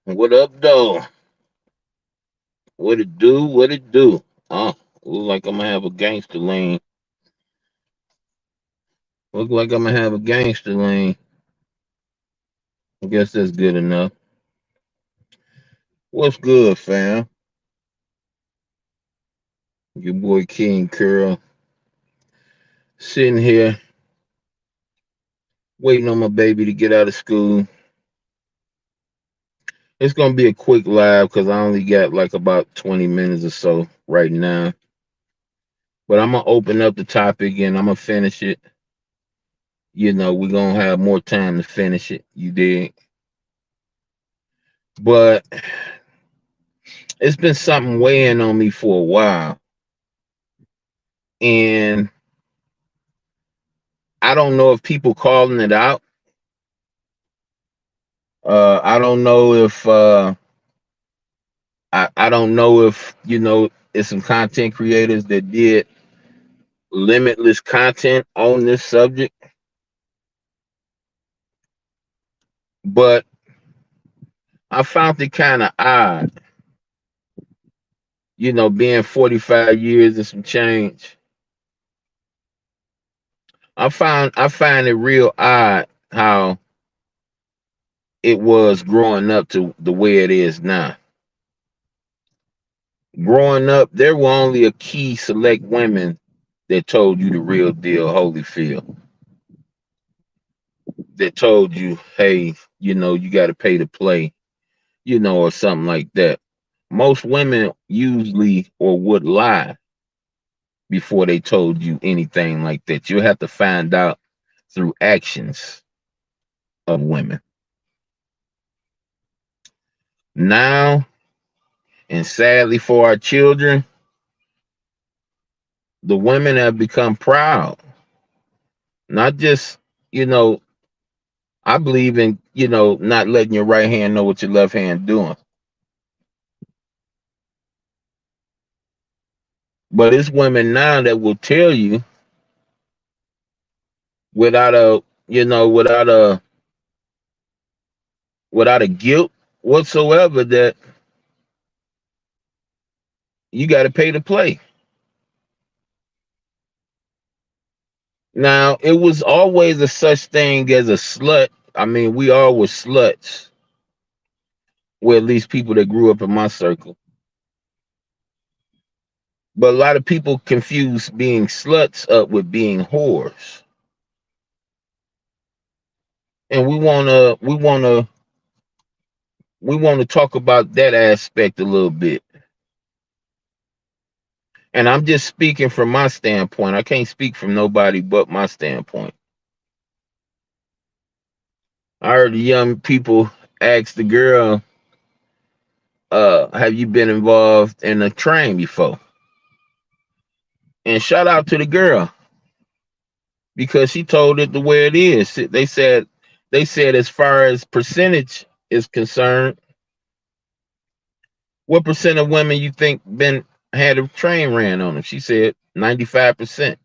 What up, though? What it do? What it do? Look like I'm gonna have a gangster lean. Look like I'm gonna have a gangster lean. I guess that's good enough. What's good, fam? Your boy King Curl sitting here waiting on my baby to get out of school. It's gonna be a quick live because I only got like about 20 minutes or so right now. But I'm gonna open up the topic and I'm gonna finish it. We're gonna have more time to finish it. You dig? But it's been something weighing on me for a while. And I don't know if people calling it out. I don't know if I don't know if it's some content creators that did limitless content on this subject, but I found it kind of odd, being 45 years and some change. I find it real odd how it was growing up to the way it is now. Growing up, there were only a key select women that told you the real deal, Holyfield. That told you, hey, you got to pay to play, or something like that. Most women usually or would lie before they told you anything like that. You'll have to find out through actions of women. Now, and sadly for our children, the women have become proud. Not just, you know, I believe in, not letting your right hand know what your left hand doing. But it's women now that will tell you without a, without a guilt whatsoever that you got to pay to play. Now, it was always a such thing as a slut. I mean, we all were sluts. Well, at least people that grew up in my circle. But a lot of people confuse being sluts up with being whores. And we wanna talk about that aspect a little bit. And I'm just speaking from my standpoint. I can't speak from nobody but my standpoint. I heard the young people ask the girl, have you been involved in a train before? And shout out to the girl because she told it the way it is. They said as far as percentage is concerned, what percent of women you think been had a train ran on them? She said 95%.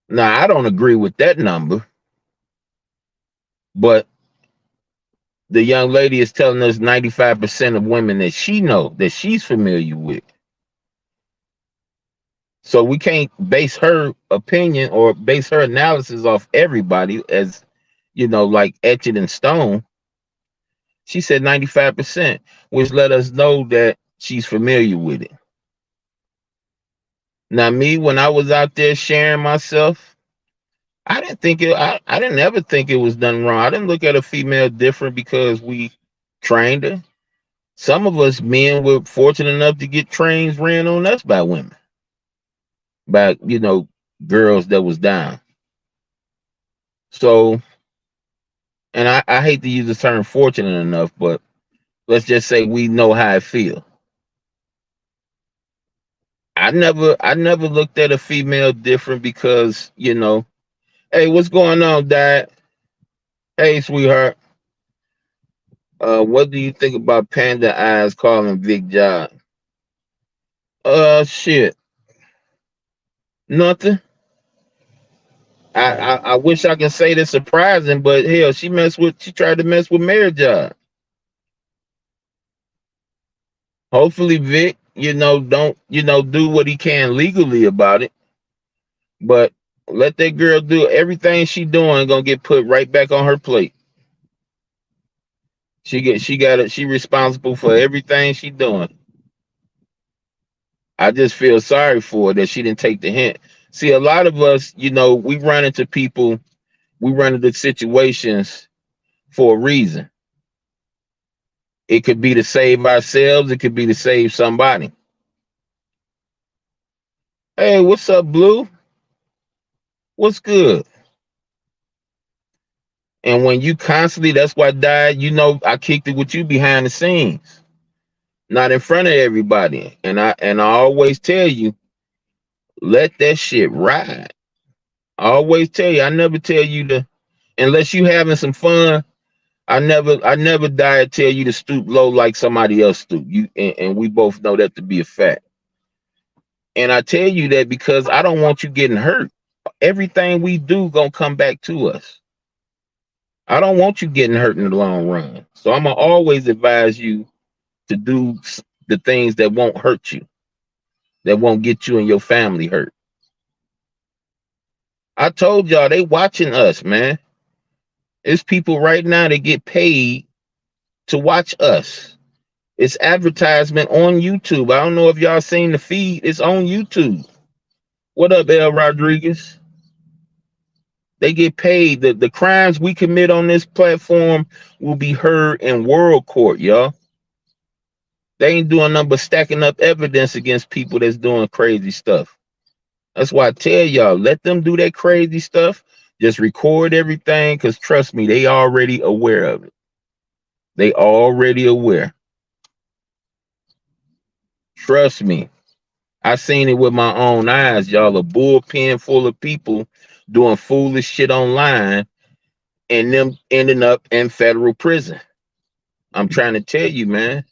Now I don't agree with that number, but the young lady is telling us 95% of women that she know that she's familiar with. So we can't base her opinion or base her analysis off everybody as like etched in stone. She said 95%, which let us know that she's familiar with it. Now, me, when I was out there sharing myself, I didn't ever think it was done wrong. I didn't look at a female different because we trained her. Some of us men were fortunate enough to get trains ran on us by women, by girls that was down. So, and I hate to use the term fortunate enough, but let's just say we know how it feels. I never looked at a female different because, hey, what's going on, Dad? Hey, sweetheart. What do you think about Panda Eyes calling Big John? Shit, nothing. I wish I could say this surprising, but hell, she tried to mess with Mary John. Hopefully Vic, don't, do what he can legally about it, but let that girl do everything she doing gonna get put right back on her plate. She got it, she responsible for everything she doing. I just feel sorry for her that she didn't take the hint. See, a lot of us, we run into people, we run into situations for a reason. It could be to save ourselves, it could be to save somebody. Hey, what's up, Blue? What's good? And when you constantly, that's why I died, I kicked it with you behind the scenes, not in front of everybody. And I always tell you, let that shit ride. I always tell you, I never tell you to, unless you having some fun. I never die to tell you to stoop low like somebody else stoop. And we both know that to be a fact. And I tell you that because I don't want you getting hurt. Everything we do gonna come back to us. I don't want you getting hurt in the long run. So I'm gonna always advise you to do the things that won't hurt you, that won't get you and your family hurt. I told y'all they watching us, man. It's people right now that get paid to watch us. It's advertisement on YouTube. I don't know if y'all seen the feed. It's on YouTube. What up, El Rodriguez? They get paid. The crimes we commit on this platform will be heard in world court, y'all. They ain't doing nothing but stacking up evidence against people that's doing crazy stuff. That's why I tell y'all, let them do that crazy stuff. Just record everything, because trust me, they already aware of it. They already aware. Trust me. I seen it with my own eyes, y'all. A bullpen full of people doing foolish shit online and them ending up in federal prison. I'm trying to tell you, man.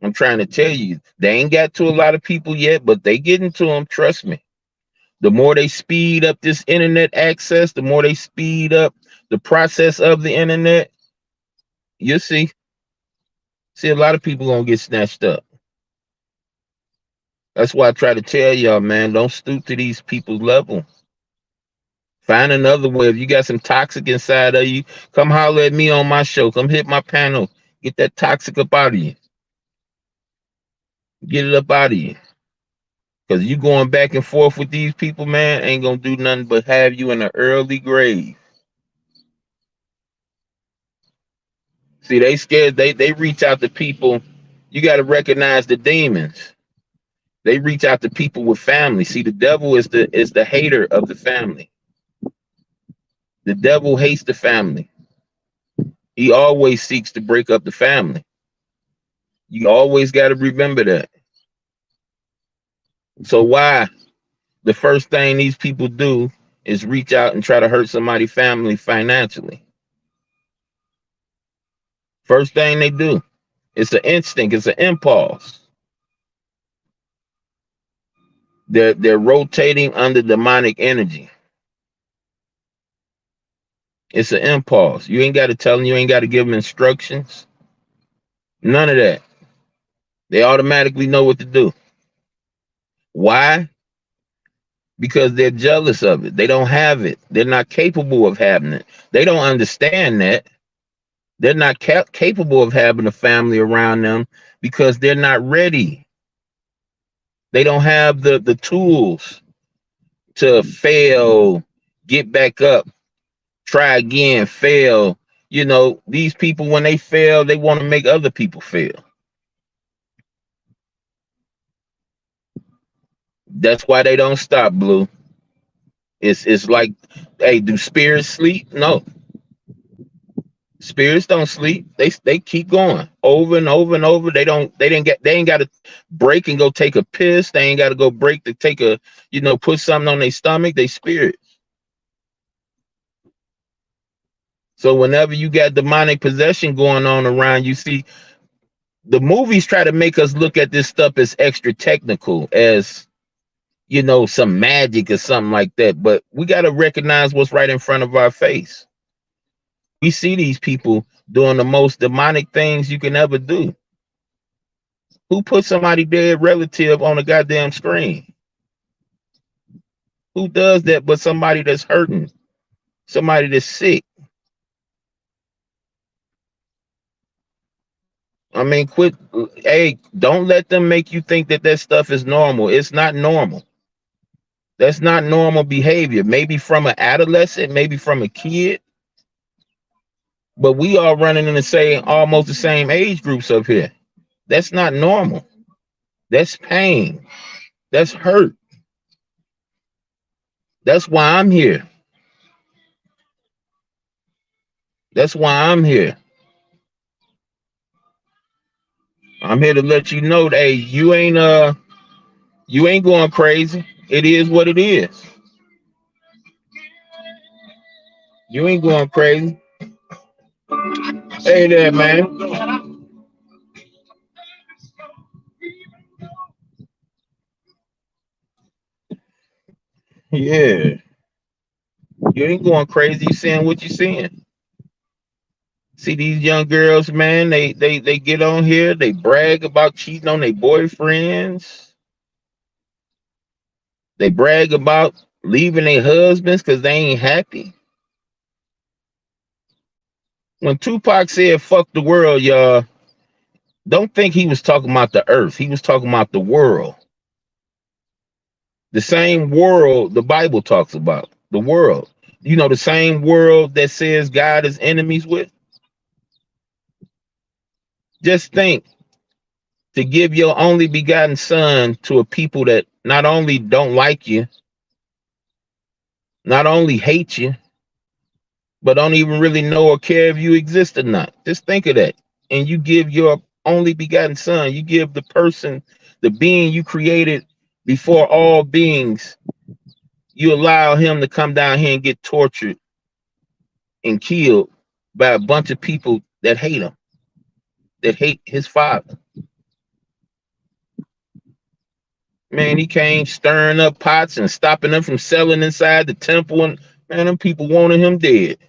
I'm trying to tell you. They ain't got to a lot of people yet, but they getting to them. Trust me. The more they speed up this internet access, the more they speed up the process of the internet, you'll see. See, a lot of people gonna get snatched up. That's why I try to tell y'all, man, don't stoop to these people's level. Find another way. If you got some toxic inside of you, come holler at me on my show. Come hit my panel. Get that toxic up out of you. Get it up out of you. Because you going back and forth with these people, man, ain't gonna do nothing but have you in an early grave. See, they scared. They reach out to people. You got to recognize the demons. They reach out to people with family. See, the devil is the hater of the family. The devil hates the family. He always seeks to break up the family. You always got to remember that. So why the first thing these people do is reach out and try to hurt somebody's family financially? First thing they do. It's an instinct. It's an impulse. They're rotating under demonic energy. It's an impulse. You ain't got to tell them. You ain't got to give them instructions. None of that. They automatically know what to do. Why? Because they're jealous of it. They don't have it. They're not capable of having it. They don't understand that. They're not capable of having a family around them because they're not ready. They don't have the tools to fail, get back up, try again, fail. These people, when they fail, they want to make other people fail. That's why they don't stop, Blue. It's like, hey, do spirits sleep? No. Spirits don't sleep. They keep going over and over and over. They ain't got to break and go take a piss. They ain't got to go break to take a, put something on their stomach. They spirit. So whenever you got demonic possession going on around, you see the movies try to make us look at this stuff as extra technical, as some magic or something like that. But we got to recognize what's right in front of our face. We see these people doing the most demonic things you can ever do. Who put somebody dead relative on a goddamn screen? Who does that but somebody that's hurting, somebody that's sick? I mean, quit. Hey, don't let them make you think that that stuff is normal. It's not normal. That's not normal behavior. Maybe from an adolescent, maybe from a kid, but we are running in the same, almost the same age groups up here. That's not normal. That's pain. That's hurt. That's why I'm here. That's why I'm here. I'm here to let you know that hey, you ain't going crazy. It is what it is. You ain't going crazy. Hey there, man. Yeah. You ain't going crazy. You seeing what you seeing. See these young girls, man, they get on here, they brag about cheating on their boyfriends. They brag about leaving their husbands because they ain't happy. When Tupac said fuck the world, y'all, don't think he was talking about the earth. He was talking about the world. The same world the Bible talks about. The world. You know, the same world that says God is enemies with. Just think, to give your only begotten son to a people that not only don't like you, not only hate you, but don't even really know or care if you exist or not. Just think of that. And you give your only begotten son, you give the person, the being you created before all beings, you allow him to come down here and get tortured and killed by a bunch of people that hate him, that hate his father. Man, he came stirring up pots and stopping them from selling inside the temple. And man, them people wanted him dead.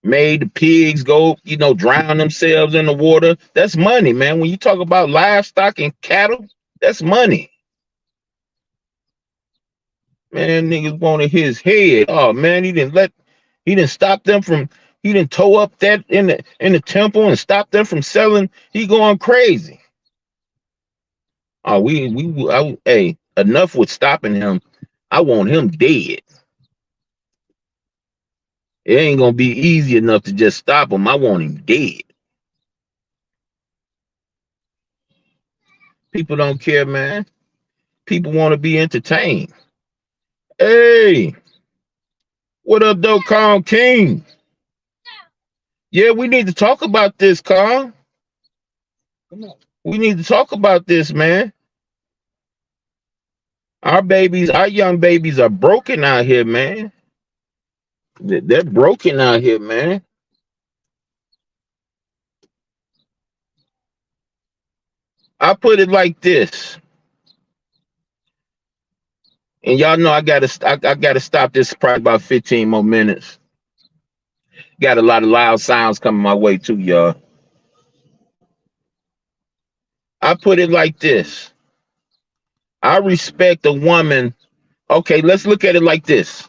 Made the pigs go, drown themselves in the water. That's money, man. When you talk about livestock and cattle, that's money. Man, niggas wanted his head. Oh man, he didn't stop them from, he didn't tow up that in the temple and stop them from selling. He going crazy. Oh, hey, enough with stopping him. I want him dead. It ain't gonna be easy enough to just stop him. I want him dead. People don't care, man. People want to be entertained. Hey, what up, though, Calm King? Yeah, we need to talk about this, Calm. We need to talk about this, man. Our young babies are broken out here, man. They're broken out here, man. I put it like this, and y'all know I gotta stop this probably about 15 more minutes. Got a lot of loud sounds coming my way too, y'all. I put it like this. I respect a woman. Okay, let's look at it like this.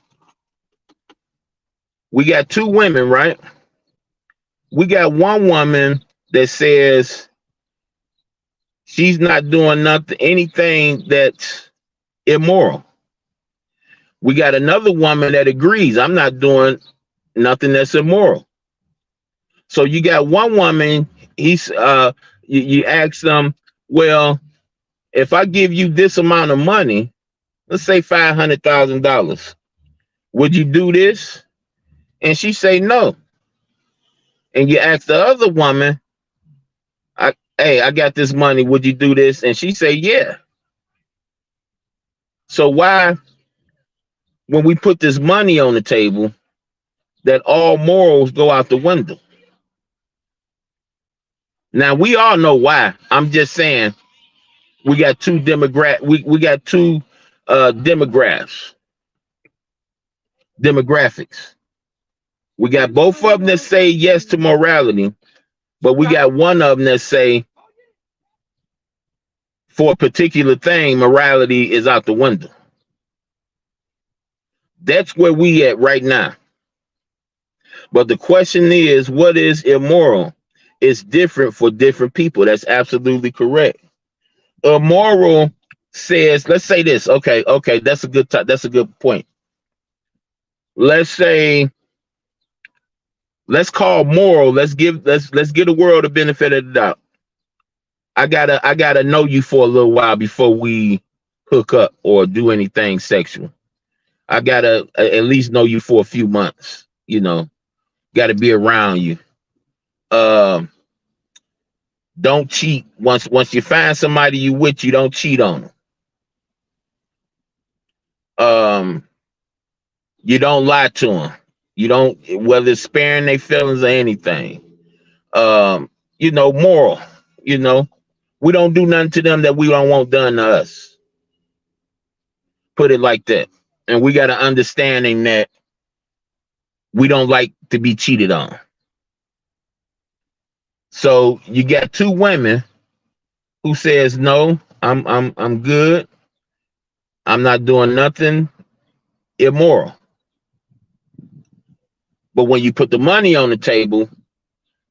We got two women, right? We got one woman that says she's not doing anything that's immoral. We got another woman that agrees I'm not doing nothing that's immoral. So you got one woman, you ask them, well, if I give you this amount of money, let's say $500,000, would you do this? And she say no. And you ask the other woman, hey, I got this money, would you do this? And she say yeah. So why, when we put this money on the table, that all morals go out the window? Now we all know why. I'm just saying we got two we got two demographics. We got both of them that say yes to morality, but we got one of them that say for a particular thing, morality is out the window. That's where we at right now. But the question is, what is immoral? It's different for different people. That's absolutely correct. Immoral says, let's say this. Okay, that's a good that's a good point. Let's say, let's call moral. Let's give the world the benefit of the doubt. I gotta know you for a little while before we hook up or do anything sexual. I gotta at least know you for a few months. Gotta be around you. Um, don't cheat. Once you find somebody you with, you don't cheat on them. You don't lie to them. You don't, whether it's sparing their feelings or anything. Moral. We don't do nothing to them that we don't want done to us. Put it like that. And we got an understanding that we don't like to be cheated on. So you got two women who says, no, I'm good. I'm not doing nothing immoral. But when you put the money on the table,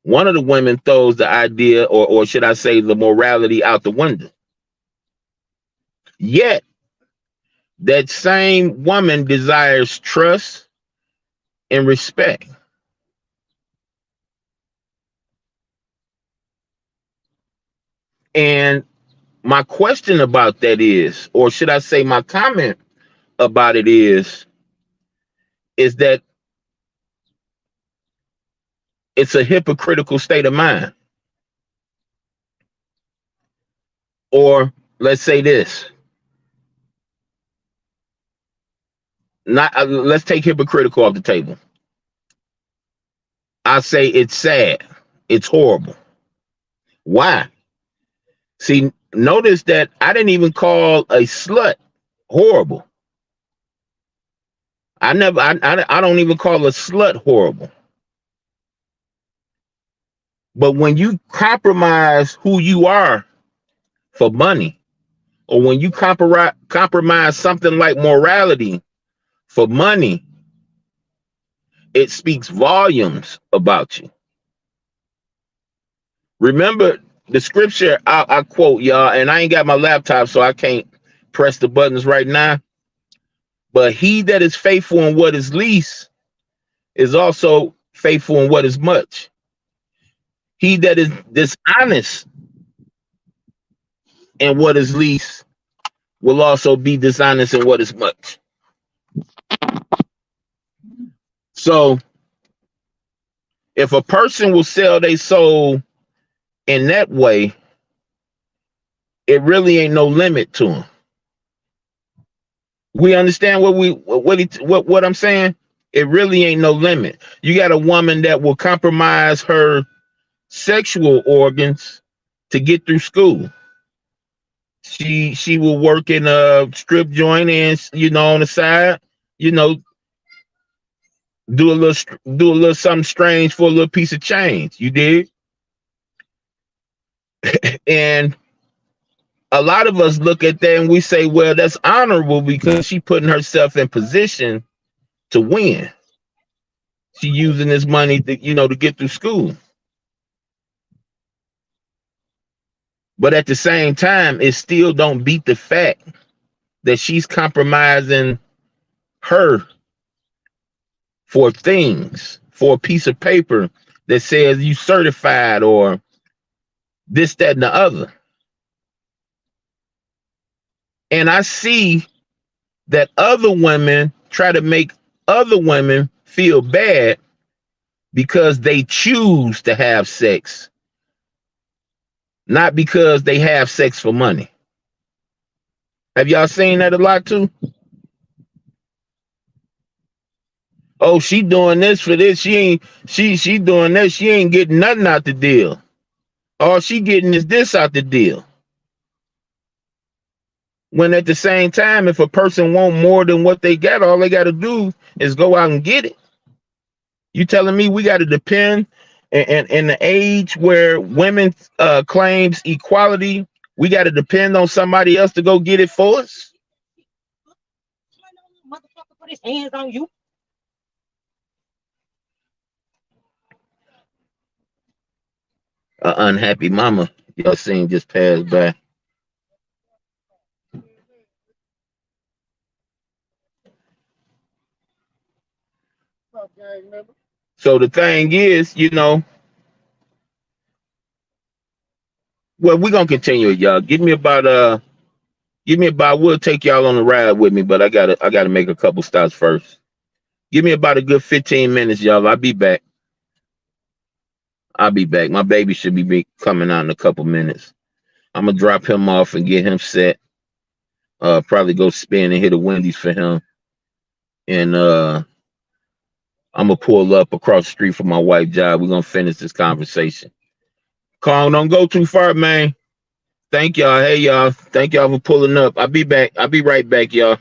one of the women throws the idea, or should I say the morality, out the window. Yet that same woman desires trust and respect. And my question about that is, or should I say my comment about it is that it's a hypocritical state of mind. Or let's say this. Let's take hypocritical off the table. I say it's sad. It's horrible. Why? See, notice that I didn't even call a slut horrible. I don't even call a slut horrible. But when you compromise who you are for money, or when you compromise something like morality for money, it speaks volumes about you. Remember the scripture I quote, y'all, and I ain't got my laptop, so I can't press the buttons right now. But he that is faithful in what is least is also faithful in what is much. He that is dishonest in what is least will also be dishonest in what is much. So if a person will sell their soul in that way, it really ain't no limit to them. We understand what I'm saying? It really ain't no limit. You got a woman that will compromise her sexual organs to get through school. She will work in a strip joint and on the side, do a little something strange for a little piece of change. You did. And a lot of us look at that and we say, well, that's honorable because she putting herself in position to win. She using this money to get through school. But at the same time, it still don't beat the fact that she's compromising her for things, for a piece of paper that says you certified or this, that, and the other. And I see that other women try to make other women feel bad because they choose to have sex, not because they have sex for money. Have y'all seen that a lot too? Oh, she doing this for this. She doing this. She ain't getting nothing out the deal. All she getting is this out the deal. When at the same time, if a person want more than what they got, all they got to do is go out and get it. You telling me we got to depend in the age where women claims equality We got to depend on somebody else to go get it for us. Motherfucker put his hands on you. An unhappy mama, y'all seen just passed by. So the thing is, well, we're gonna continue it, y'all. Give me about we'll take y'all on the ride with me, but I gotta make a couple stops first. Give me about a good 15 minutes, y'all. I'll be back. I'll be back. My baby should be coming out in a couple minutes. I'm gonna drop him off and get him set. Probably go spin and hit a Wendy's for him. And I'm gonna pull up across the street from my wife job. We're gonna finish this conversation. Kong, don't go too far, man. Thank y'all. Hey y'all. Thank y'all for pulling up. I'll be back. I'll be right back, y'all.